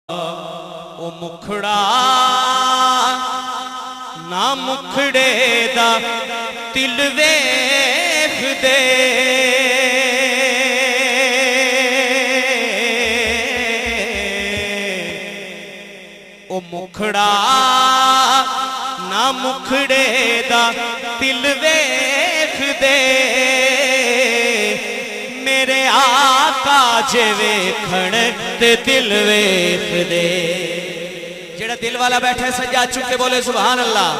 ओ मुखड़ा ना मुखड़े दा तिल वेख दे, ओ मुखड़ा ना मुखड़े दा तिल वेख दे, मेरे आका जे वेखण ते दिल वेख दे। जेड़ा दिल वाला बैठे सजा चुके बोले सुभान अल्लाह।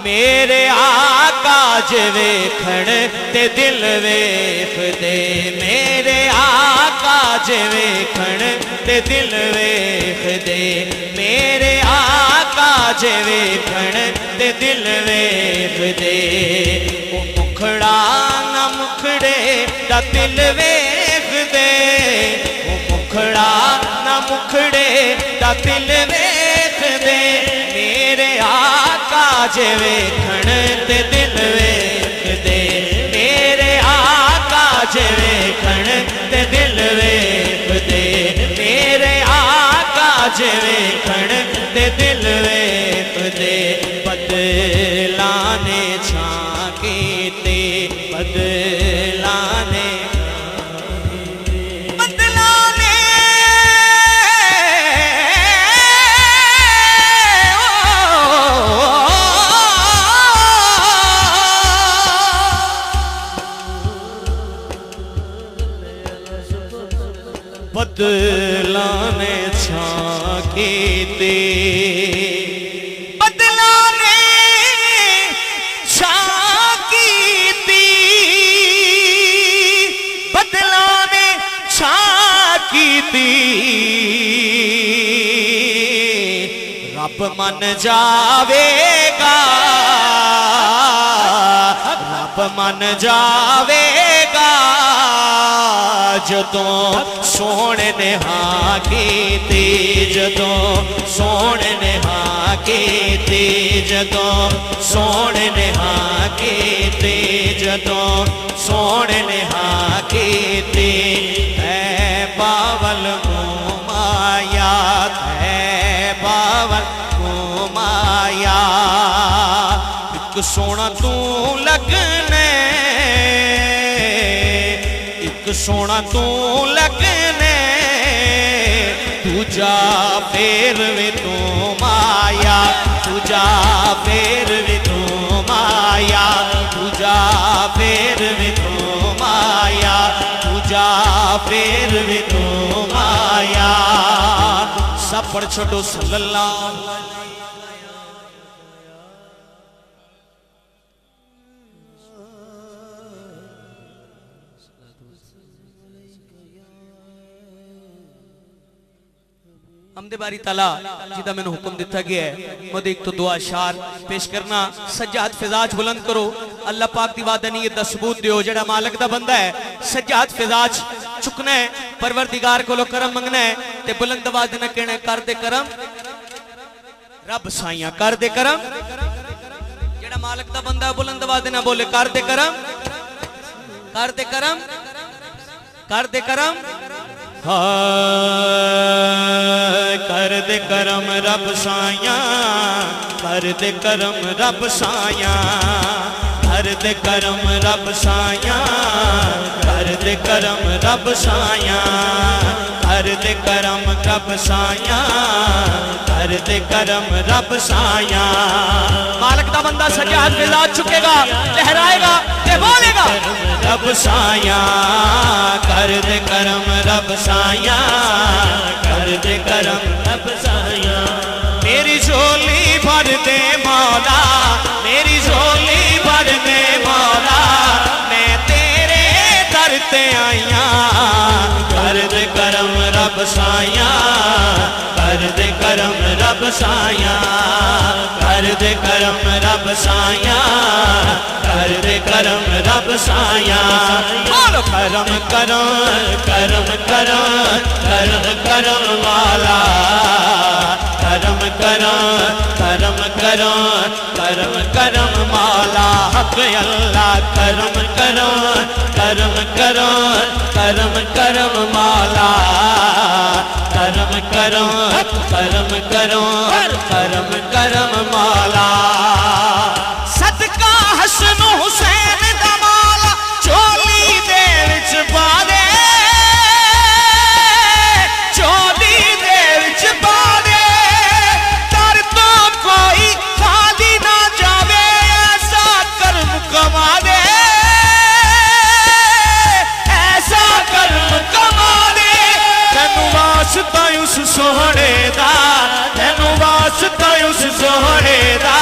मेरे आका जे वेखण ते दिल वेख दे, मेरे आका जे वेखण ते दिल वेख दे, मेरे आका जे वेखण ते दिल वेख दे। ओ मुखड़ा ना मुखड़े दा दिल वेख दे, ओ मुखड़ा ना मुखड़े दा दिल वेख दे, मेरे आका जे वेखण ते दिल वेख दे, मेरे आका जे वेखण ते दिल वेख दे, मेरे आका जे वेखण ते दिल वेख दे। बदलाने छाके ते बदलाने बदलाने छाके ते बदलाने छाकी ती, बदलाने छाकी ती, रब मन जावेगा, रब मन जावेगा, जदों सोने ने हाँ कीती, जदों सोने ने हाँ कीती, जदों सोने ने हाँ कीती, जदों सोने ने हाँ कीती। है बावल घुमाया, है बावल घुमाया, एक सोना तू लगने, एक सोना तू लगने, तुझा फेर वे तू माया, तुझा फेर वे तू माया, तुझा फेर वे तू माया, तुझा फेर वे तू माया। सब पढ़ छोड़ो सल्लल्लाहु हमदे बारी ताला जिदा मैंने हुक्म दिता गया है मुझे एक तो दुआ शार पेश करना। सज्जाद फिजाज बुलंद करो, अल्लाह पाक दी वादनीयत दा सबूत दियो। जेड़ा मालिक दा बंदा है सज्जाद फिजाज चुकना है, परवरदिगार कोलों करम मंगना है ते बुलंद आवाज नाल कहना कर दे करम रब साइयां, कर दे करम। जेड़ा मालिक दा बंदा बुलंद आवाज नाल बोले कर दे करम, कर दे करम, कर दे करम। कर दे करम रब साया, कर दे करम रब साया, कर दे करम रब साया, कर दे करम रब साया, कर दे करम रब साया, कर दे करम रब साया। मालिक दा बंदा सज्जाद फिजाज चुकेगा, लहराएगा ते बोलेगा रब साया, कर दे करम रब साया, कर दे करम रब साया। मेरी झोली भर दे मौला, मेरी झोली भर दे मौला, मैं तेरे दर ते आईया, कर दे करम रब साया, कर दे करम रब साया, कर दे करम रब साया, कर दे करम रब साया। बोलो करम करो, करम करो, करम करम वाला, करम करो, करम करो, करम करम मौला हक अल्लाह, करम करो, करम करो, करम करम मौला, करम कर करो करम करो करम करम मौला सदका हसन हुसैन दा मौला चोली दे विच पा दे चोली दे विच पा दे दर तो कोई खाली ना जावे ऐसा कर्म कमा दे ऐसा कर्म कमा दे तेनू वास्ता उस सोहणे दा तेनू वास्ता उस सोहणे दा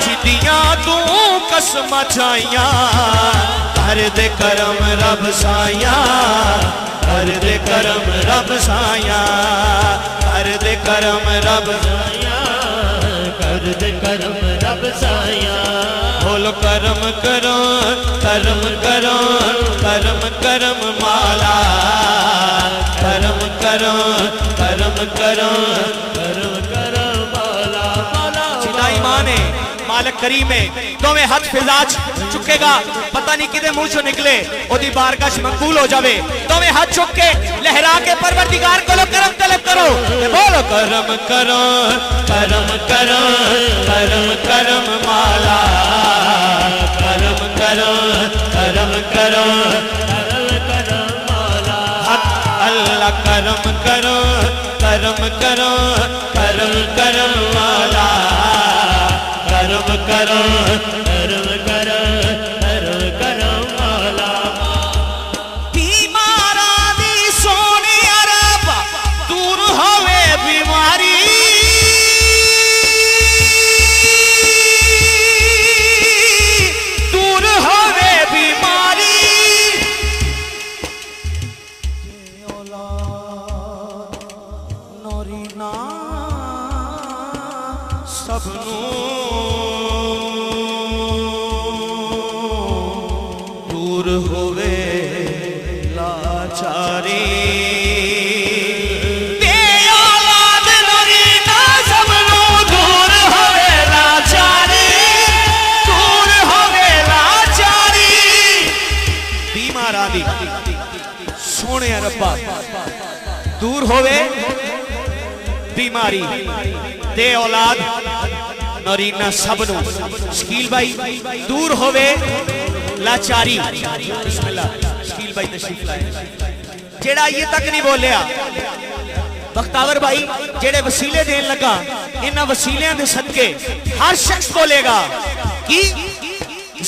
जिदियां तू कसम चाइयां कर दे करम रब साइया कर दे करम रब साइया कर दे करम रब साइया कर दे करम रब साइया बोलो करम करो करम करो करम करम माला करम करो करम करो करम करो माला माला जिदा ईमान है मालिक करीम है दोवें हाथ फिजा चुकेगा पता नहीं किदे मुंह चो निकले ओदी बारगाह मकबूल हो जावे दोवें हाथ चुक के लहरा के परवरदिगार को करम तलब करो बोलो करम करो करम करो करम करम माला करम करो करम करो करम करो माला अल्लाह करम करो करम करो करम करम माला करम करो करम करो करम करो माला बीमारा दी सोनी अरब दूर होवे बीमारी दूर होवे बीमारी नौरीना सबनू दूर होवे लाचारी दे औलाद नौरीना सबनू दूर होवे लाचारी दूर होवे लाचारी बीमार आदि सोने रब्बा दूर होवे बीमारी दे औलाद नौरीना सबनू शकील भाई दूर होवे लाचारी बिस्मिल्लाह शकील भाई तशरीफ लाए जेड़ा ये तक नहीं बोलिया बख्तावर भाई जेड़े वसीले देन लगा इन्हां वसीलियां दे सदके हर शख्स बोलेगा कि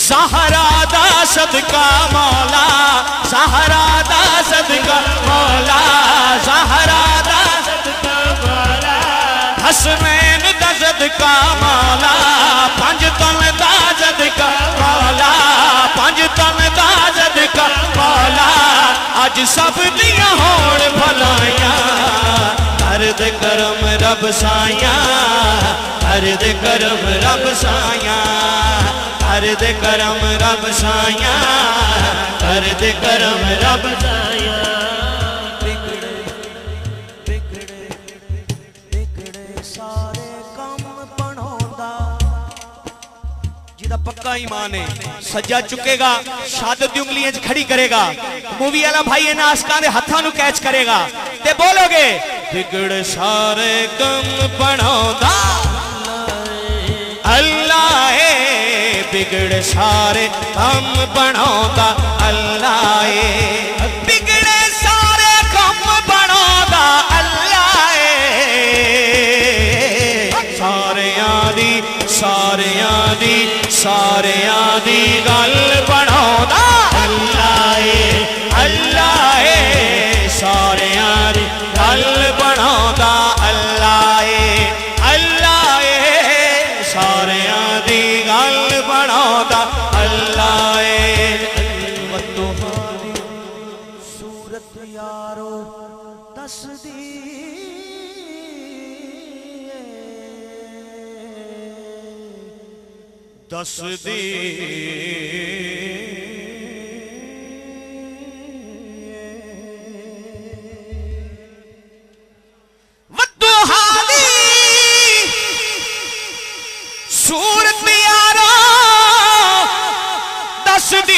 ज़हरा दा सदका मौला ज़हरा दा सदका मौला ज़हरा दा सदका मौला हसनैन दा सदका मौला पंज तन दा सदका मौला पंज तन दा सदका मौला अज सब दियां होण भलाइयां कर दे करम रब साइया कर दे करम रब साइया कर दे करम रब साइया कर दे करम रब साइया बिगड़े बिगड़े बिगड़े सारे काम बनाउंदा जिदा पक्का ईमान है सज्जा चुकेगा शहादत दी उंगलियां खड़ी करेगा मूवी वाला भाई इन्हां आसकां दे हत्थां नूं कैच करेगा ते बोलोगे बिगड़े सारे काम बनाउंदा अल्लाह है बिगड़े सारे काम बनाउंदा अल्लाह है बिगड़े सारे काम बनाउंदा अल्लाह है सारियां दी गल बनाउंदा अल्लाह है सारियां दी गल बनाउंदा अल्लाह है सारियां दी गल बनाउंदा अल्लाह है तुम्हारी सूरत यारो दसदी दसदी सूरत यारो दसदी